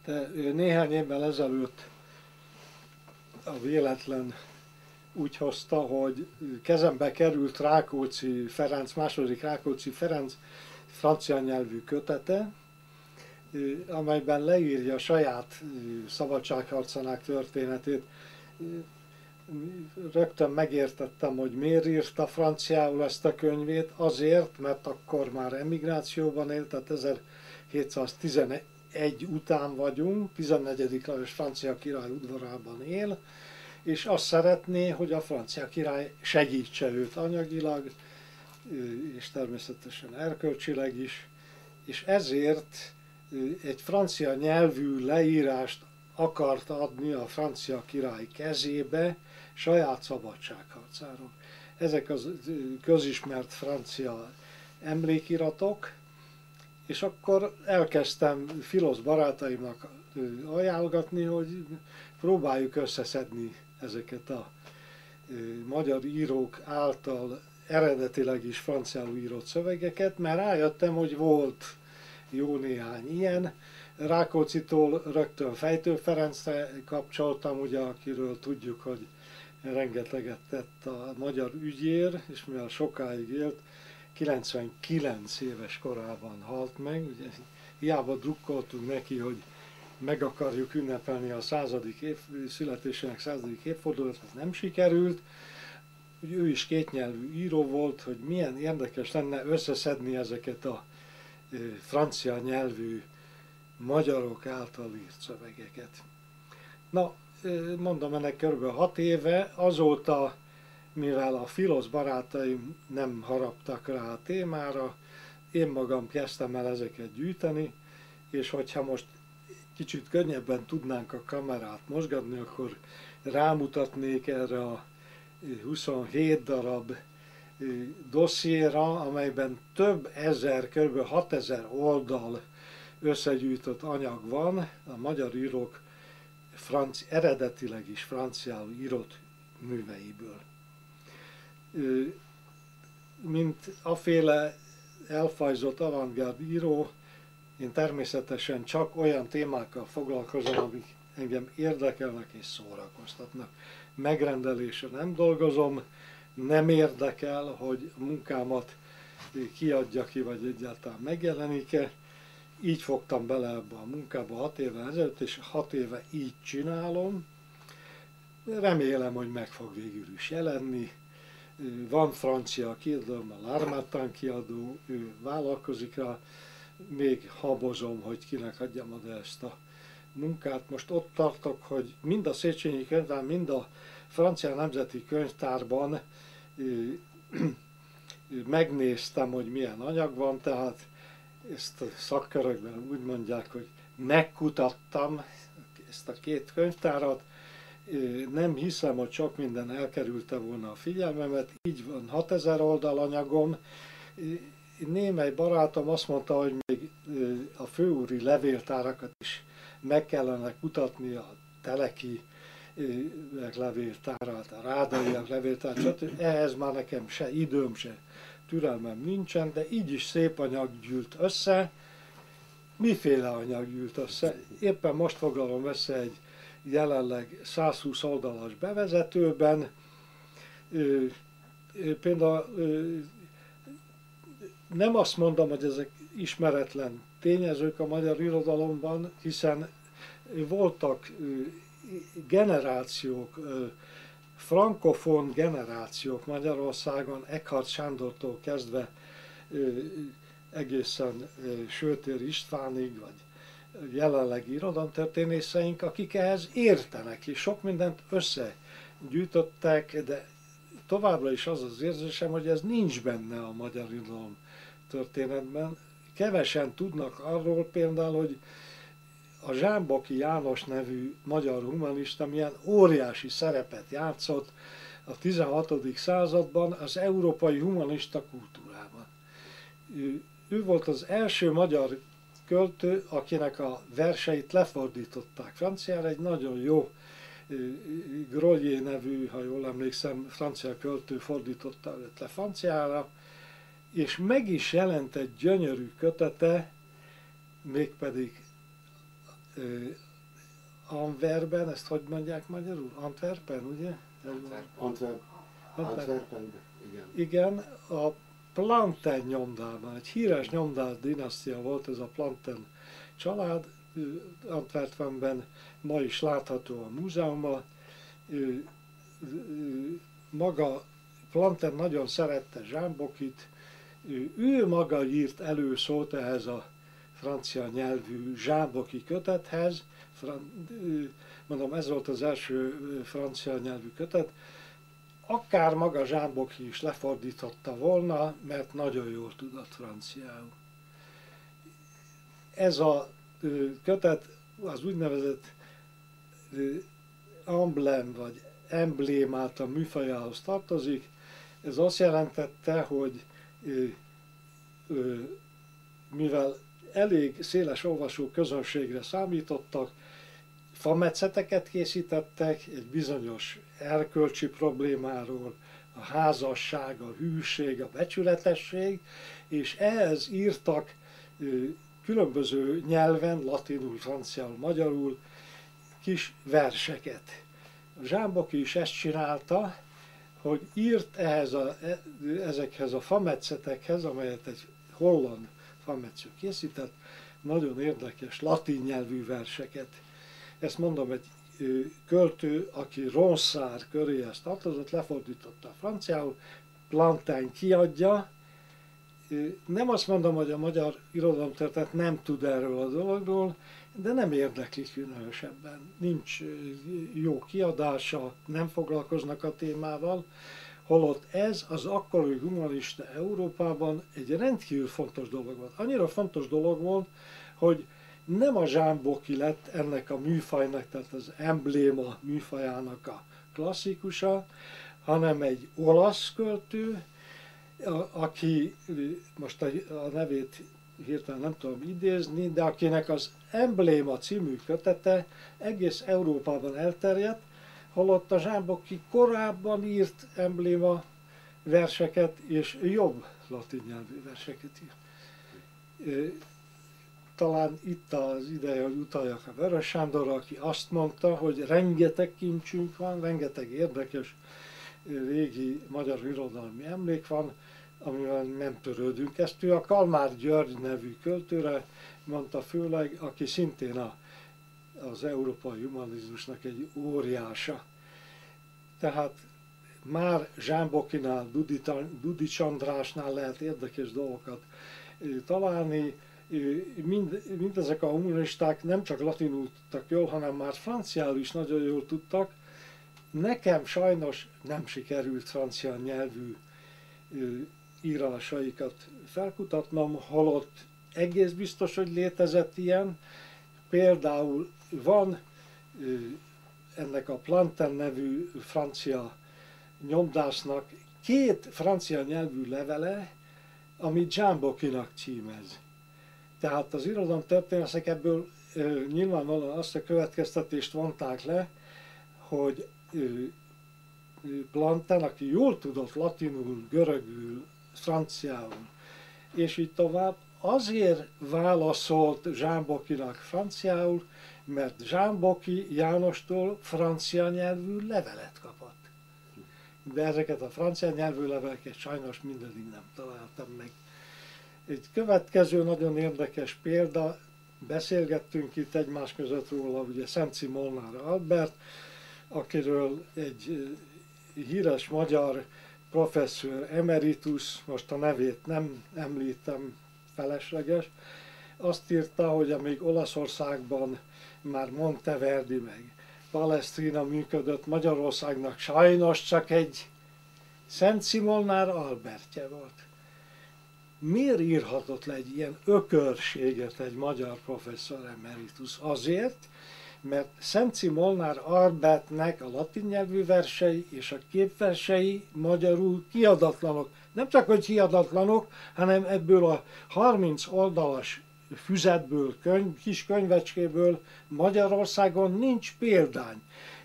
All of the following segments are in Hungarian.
De néhány évvel ezelőtt a véletlen úgy hozta, hogy kezembe került Rákóczi Ferenc, második Rákóczi Ferenc francia nyelvű kötete, amelyben leírja saját szabadságharcának történetét. Rögtön megértettem, hogy miért írta franciául ezt a könyvét. Azért, mert akkor már emigrációban élt, tehát 1711 után vagyunk, 14. Lajos francia király udvarában él, és azt szeretné, hogy a francia király segítse őt anyagilag, és természetesen erkölcsileg is, és ezért egy francia nyelvű leírást akart adni a francia király kezébe saját szabadságharcáról. Ezek az közismert francia emlékiratok, és akkor elkezdtem filosz barátaimnak ajánlgatni, hogy próbáljuk összeszedni ezeket a magyar írók által eredetileg is franciául írott szövegeket, mert rájöttem, hogy volt jó néhány ilyen. Rákóczitól rögtön Fejtő Ferencre kapcsoltam, ugye, akiről tudjuk, hogy rengeteget tett a magyar ügyért, és mivel sokáig élt, 99 éves korában halt meg. Ugye, hiába drukkoltunk neki, hogy meg akarjuk ünnepelni a születésének 100. évfordulót, ez nem sikerült. Ugye ő is kétnyelvű író volt, hogy milyen érdekes lenne összeszedni ezeket a francia nyelvű magyarok által írt szövegeket. Na, mondom, ennek kb. 6 éve, azóta, mivel a filosz barátaim nem haraptak rá a témára, én magam kezdtem el ezeket gyűjteni, és hogyha most kicsit könnyebben tudnánk a kamerát mozgatni, akkor rámutatnék erre a 27 darab dossziéra, amelyben több ezer, kb. 6000 oldal összegyűjtött anyag van a magyar írók eredetileg is franciául írott műveiből. Mint aféle elfajzott avantgárd író, én természetesen csak olyan témákkal foglalkozom, amik engem érdekelnek és szórakoztatnak. Megrendelésre nem dolgozom, nem érdekel, hogy munkámat kiadja ki, vagy egyáltalán megjelenik-e. Így fogtam bele ebbe a munkába 6 évvel ezelőtt, és 6 éve így csinálom. Remélem, hogy meg fog végül is jelenni. Van francia kiadó, a L'Harmattan kiadó, ő vállalkozik rá, még habozom, hogy kinek adjam oda ezt a munkát. Most ott tartok, hogy mind a Széchenyi Könyvtár, mind a Francia Nemzeti Könyvtárban megnéztem, hogy milyen anyag van, tehát ezt a szakkörökben úgy mondják, hogy megkutattam ezt a két könyvtárat. Nem hiszem, hogy sok minden elkerülte volna a figyelmemet, így van 6000 oldal anyagom. Némely barátom azt mondta, hogy még a főúri levéltárakat is meg kellene kutatni, a Teleki levéltárát, a Rádaiak levéltárát, stb. Ehhez már nekem se időm, se türelmem nincsen, de így is szép anyag gyűlt össze. Miféle anyag gyűlt össze? Éppen most foglalom össze egy jelenleg 120 oldalas bevezetőben. Például nem azt mondom, hogy ezek ismeretlen tényezők a magyar irodalomban, hiszen voltak generációk, frankofon generációk Magyarországon, Eckhard Sándortól kezdve egészen Sőtér Istvánig, vagy jelenlegi irodalomtörténészeink, akik ehhez értenek, és sok mindent összegyűjtöttek, de továbbra is az az érzésem, hogy ez nincs benne a magyar irodalom történetben. Kevesen tudnak arról például, hogy a Zsámbaki János nevű magyar humanista milyen óriási szerepet játszott a 16. században az európai humanista kultúrában. Ő volt az első magyar költő, akinek a verseit lefordították franciára, egy nagyon jó Grolier nevű, ha jól emlékszem, francia költő fordította őt le franciára, és meg is jelent egy gyönyörű kötete, mégpedig Anverben, ezt hogy mondják magyarul? Antwerpen, ugye? Antwerpen, igen. Igen, a Planten nyomdában, egy híres nyomdás dinasztia volt ez a Planten család, Antwerpenben ma is látható a múzeumban. Maga Planten nagyon szerette Zsámbokit, ő maga írt előszót ehhez a francia nyelvű Zsámboki kötethez, mondom, ez volt az első francia nyelvű kötet, akár maga Zsámboki is lefordította volna, mert nagyon jól tudott franciául. Ez a kötet az úgynevezett emblem vagy emblémát a műfajához tartozik. Ez azt jelentette, hogy mivel elég széles olvasó közönségre számítottak, fametszeteket készítettek egy bizonyos erkölcsi problémáról, a házasság, a hűség, a becsületesség, és ehhez írtak különböző nyelven, latinul, franciául, magyarul kis verseket. A Zsámboki is ezt csinálta, hogy írt ezekhez a fametszetekhez, amelyet egy holland fametsző készített, nagyon érdekes latin nyelvű verseket. Ezt mondom, egy költő, aki Ronsard köréhez tartozott, lefordította franciául, Plantin kiadja. Nem azt mondom, hogy a magyar irodalomtörténet nem tud erről a dologról, de nem érdekli különösebben. Nincs jó kiadása, nem foglalkoznak a témával, holott ez az akkori humanista Európában egy rendkívül fontos dolog volt. Annyira fontos dolog volt, hogy nem a Zsámboki lett ennek a műfajnak, tehát az embléma műfajának a klasszikusa, hanem egy olasz költő, aki most a nevét hirtelen nem tudom idézni, de akinek az Embléma című kötete egész Európában elterjedt, holott a Zsámboki korábban írt embléma verseket és jobb latin nyelvű verseket írt. Talán itt az ideje, hogy utaljak a Vörös Sándorra, aki azt mondta, hogy rengeteg kincsünk van, rengeteg érdekes régi magyar irodalmi emlék van, amivel nem törődünk. Ezt ő a Kalmár György nevű költőre mondta főleg, aki szintén az európai humanizmusnak egy óriása. Tehát már Zsámbokinál, Dudics Andrásnál lehet érdekes dolgokat találni. Mindezek a humanisták nem csak latinul tudtak jól, hanem már franciául is nagyon jól tudtak. Nekem sajnos nem sikerült francia nyelvű írásaikat felkutatnom, holott egész biztos, hogy létezett ilyen. Például van ennek a Planten nevű francia nyomdásznak 2 francia nyelvű levele, amit Zsámbokinak címez. Tehát az irodalomtörténészek ebből nyilvánvalóan azt a következtetést vonták le, hogy Planten, aki jól tudott latinul, görögül, franciául, és így tovább, azért válaszolt Zsámbokinak franciául, mert Zsámboki Jánostól francia nyelvű levelet kapott. De ezeket a francia nyelvű leveleket sajnos mindedig nem találtam meg. Egy következő nagyon érdekes példa, beszélgettünk itt egymás között róla, ugye Szenci Molnár Albert, akiről egy híres magyar professzor emeritus, most a nevét nem említem, felesleges, azt írta, hogy amíg Olaszországban már Monteverdi meg Palestrina működött, Magyarországnak sajnos csak egy Szenci Molnár Albertje volt. Miért írhatott le egy ilyen ökörséget egy magyar professzor emeritus? Azért, mert Szenci Molnár Albertnek a latin nyelvű versei és a képversei magyarul kiadatlanok. Nem csak, hogy kiadatlanok, hanem ebből a 30 oldalas füzetből, kis könyvecskéből Magyarországon nincs példány.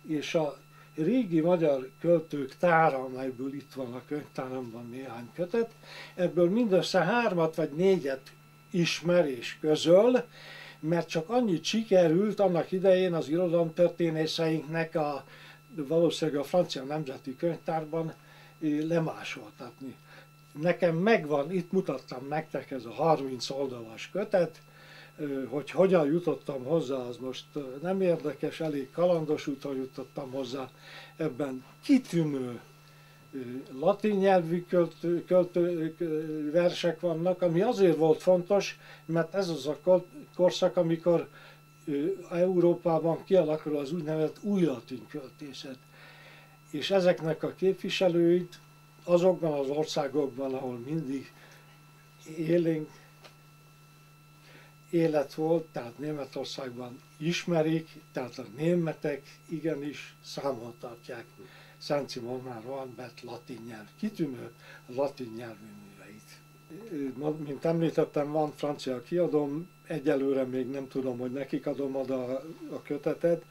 És a régi magyar költők tára, amelyből itt van a könyvtáramban néhány kötet, ebből mindössze 3 vagy 4 ismer és közöl, mert csak annyit sikerült annak idején az irodalomtörténészeinknek valószínűleg a francia nemzeti könyvtárban lemásoltatni. Nekem megvan, itt mutattam nektek ez a 30 oldalas kötet, hogy hogyan jutottam hozzá, az most nem érdekes, elég kalandos úton jutottam hozzá. Ebben kitűnő latin nyelvű versek vannak, ami azért volt fontos, mert ez az a korszak, amikor Európában kialakul az úgynevezett új latin költészet. És ezeknek a képviselőit azokban az országokban, ahol mindig élénk élet volt, tehát Németországban ismerik, tehát a németek igenis számon tartják Szent Simon Rónbert latin nyelv, kitűnő latin nyelvű műveit. Mint említettem, van francia kiadóm, egyelőre még nem tudom, hogy nekik adom oda a kötetet,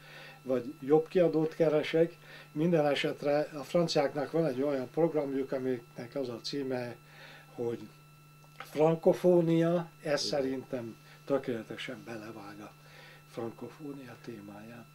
vagy jobb kiadót keresek. Minden esetre a franciáknak van egy olyan programjuk, aminek az a címe, hogy frankofónia, ez szerintem tökéletesen belevág a frankofónia témáját.